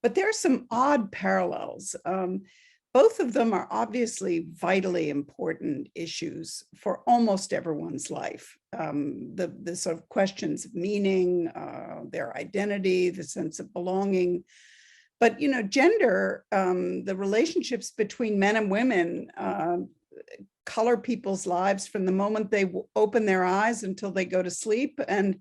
S3: But there are some odd parallels. Both of them are obviously vitally important issues for almost everyone's life. The sort of questions of meaning, their identity, the sense of belonging. But, you know, gender, the relationships between men and women color people's lives from the moment they open their eyes until they go to sleep. And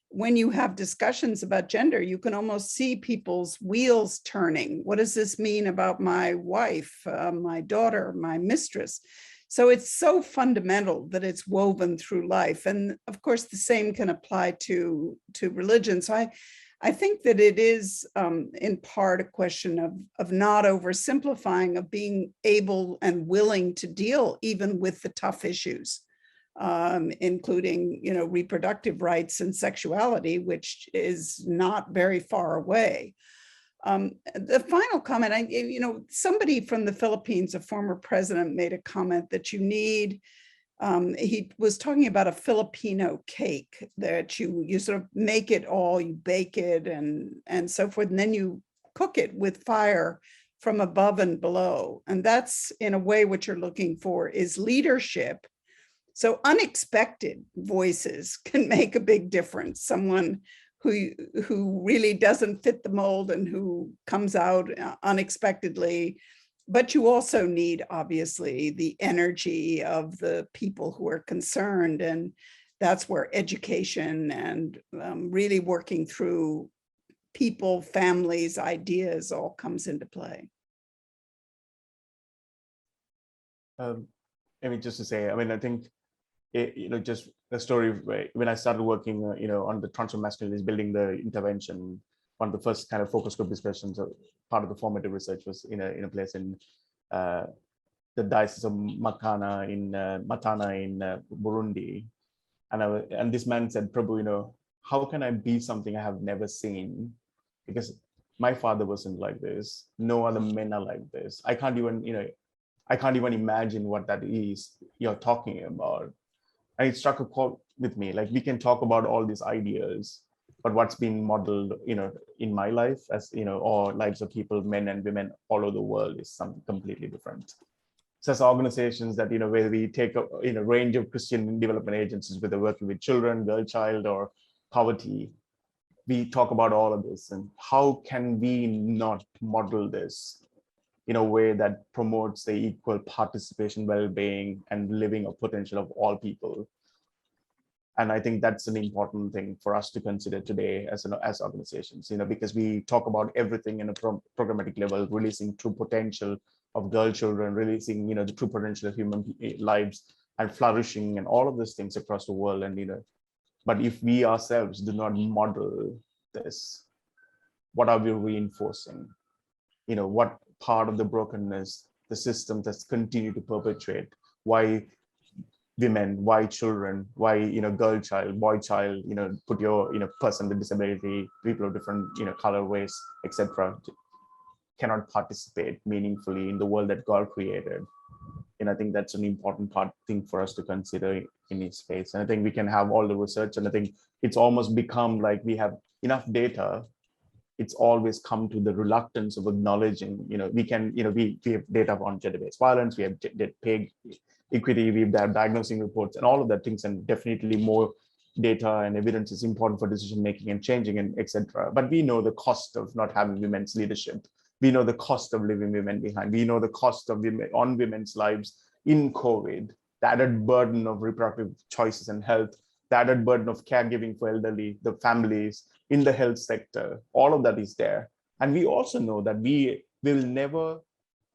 S3: when you have discussions about gender, you can almost see people's wheels turning. What does this mean about my wife, my daughter, my mistress? So it's so fundamental that it's woven through life. And of course, the same can apply to religion. So I think that it is in part a question of not oversimplifying, of being able and willing to deal even with the tough issues, including, you know, reproductive rights and sexuality, which is not very far away. The final comment, you know, somebody from the Philippines, a former president, made a comment that you need. He was talking about a Filipino cake that you sort of make it all, you bake it and so forth, and then you cook it with fire from above and below. And that's in a way what you're looking for is leadership. So unexpected voices can make a big difference. Someone who really doesn't fit the mold and who comes out unexpectedly. But you also need, obviously, the energy of the people who are concerned. And that's where education and really working through people, families, ideas all comes into play.
S4: I mean, just to say, I mean, I think, you know, just a story when I started working, you know, on the transfer masculinity, building the intervention. One of the first kind of focus group discussions, part of the formative research was in a place in the diocese of Matana in Burundi, and this man said, "Prabu, you know, how can I be something I have never seen? Because my father wasn't like this. No other men are like this. I can't even, you know, I can't even imagine what that is you're talking about." And it struck a chord with me. Like, we can talk about all these ideas, but what's been modeled, you know, in my life, as you know, or lives of people, men and women all over the world, is something completely different. So as organizations that, you know, where we take a, you know, range of Christian development agencies, whether working with children, girl child, or poverty, we talk about all of this, and how can we not model this in a way that promotes the equal participation, well-being, and living of potential of all people. And I think that's an important thing for us to consider today as organizations, you know, because we talk about everything in a programmatic level, releasing true potential of girl children, releasing, you know, the true potential of human lives and flourishing and all of these things across the world. And, you know, but if we ourselves do not model this, what are we reinforcing? You know, what part of the brokenness, the system that's continued to perpetuate? Why women, why children, why, you know, girl child, boy child, you know, put your, you know, person with disability, people of different, you know, color, race, etc., cannot participate meaningfully in the world that God created. And I think that's an important thing for us to consider in this space. And I think we can have all the research, and I think it's almost become like we have enough data. It's always come to the reluctance of acknowledging, you know, we can, you know, we have data on gender-based violence, we have pay equity, we have diagnosing reports and all of that things, and definitely more data and evidence is important for decision making and changing and etc. But we know the cost of not having women's leadership. We know the cost of leaving women behind. We know the cost of on women's lives in COVID, the added burden of reproductive choices and health, the added burden of caregiving for elderly, the families in the health sector, all of that is there. And we also know that we will never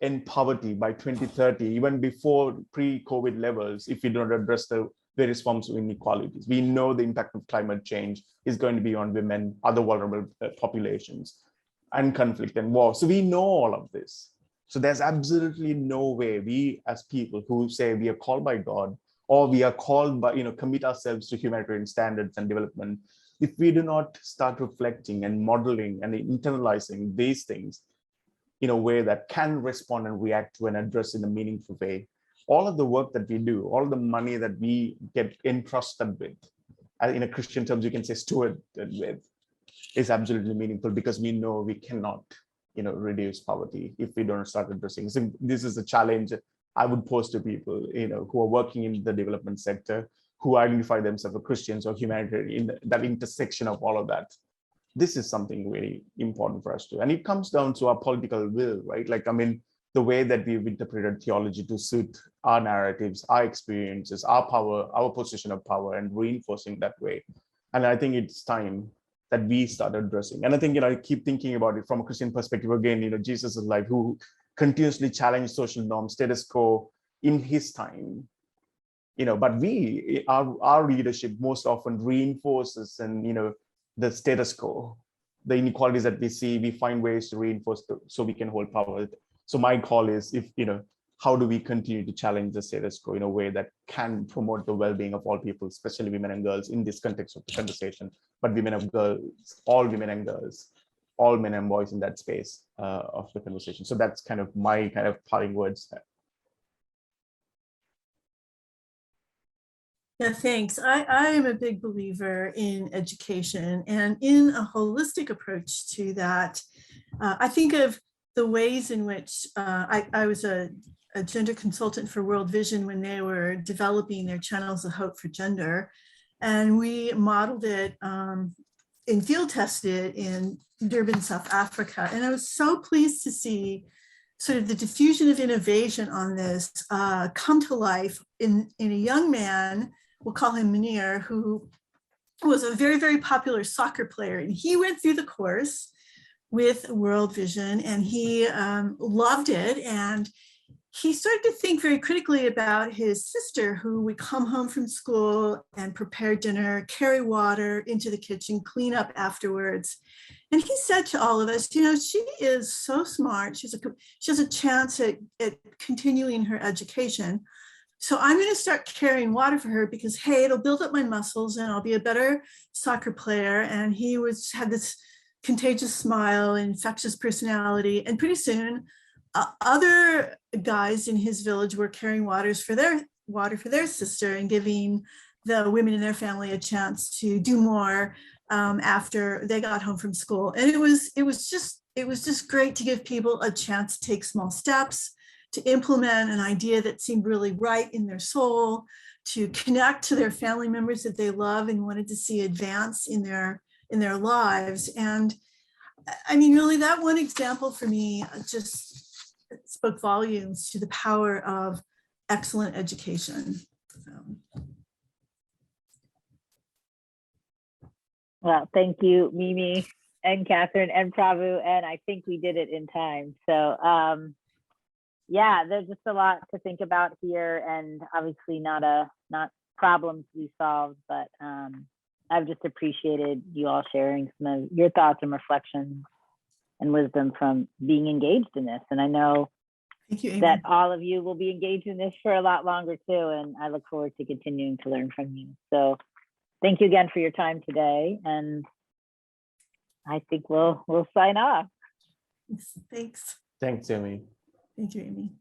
S4: end poverty by 2030, even before pre-COVID levels, if we don't address the various forms of inequalities. We know the impact of climate change is going to be on women, other vulnerable populations, and conflict and war. So we know all of this. So there's absolutely no way we as people who say we are called by God, or we are called by, you know, commit ourselves to humanitarian standards and development, if we do not start reflecting and modeling and internalizing these things in a way that can respond and react to and address in a meaningful way, all of the work that we do, all the money that we get entrusted with, in a Christian terms, you can say stewarded with, is absolutely meaningful, because we know we cannot reduce poverty if we don't start addressing. So this is a challenge I would pose to people, who are working in the development sector, who identify themselves as Christians or humanitarian, in that intersection of all of that. This is something really important for us to, and it comes down to our political will, right? Like, I mean, the way that we've interpreted theology to suit our narratives, our experiences, our power, our position of power, and reinforcing that way. And I think it's time that we start addressing. And I think, I keep thinking about it from a Christian perspective again, Jesus is like who continuously challenged social norms, status quo in his time, but our leadership most often reinforces and, the status quo, the inequalities that we see, we find ways to reinforce so we can hold power. So my call is, how do we continue to challenge the status quo in a way that can promote the well-being of all people, especially women and girls in this context of the conversation, but women and girls, all women and girls, all men and boys in that space of the conversation. So that's kind of my parting words.
S2: Yeah, thanks. I am a big believer in education and in a holistic approach to that. I think of the ways in which I was a gender consultant for World Vision when they were developing their channels of hope for gender. And we modeled it and field tested in Durban, South Africa. And I was so pleased to see sort of the diffusion of innovation on this come to life in a young man, we'll call him Munir, who was a very, very popular soccer player. And he went through the course with World Vision and he loved it. And he started to think very critically about his sister, who would come home from school and prepare dinner, carry water into the kitchen, clean up afterwards. And he said to all of us, she is so smart. She has a chance at continuing her education. So I'm going to start carrying water for her because, hey, it'll build up my muscles and I'll be a better soccer player. And he had this contagious smile, infectious personality. And pretty soon, other guys in his village were carrying water for their sister and giving the women in their family a chance to do more after they got home from school. And it was just great to give people a chance to take small steps, to implement an idea that seemed really right in their soul, to connect to their family members that they love and wanted to see advance in their lives. And I mean, really, that one example for me just spoke volumes to the power of excellent education.
S1: Well, thank you, Mimi and Catherine and Prabu, and I think we did it in time. So yeah, there's just a lot to think about here, and obviously not problems we solved, but I've just appreciated you all sharing some of your thoughts and reflections and wisdom from being engaged in this. And I know
S2: Thank you, Amy.
S1: That all of you will be engaged in this for a lot longer too, and I look forward to continuing to learn from you. So thank you again for your time today, and I think we'll sign off.
S2: Thanks.
S4: Thanks, Amy.
S2: Thank you, Amy.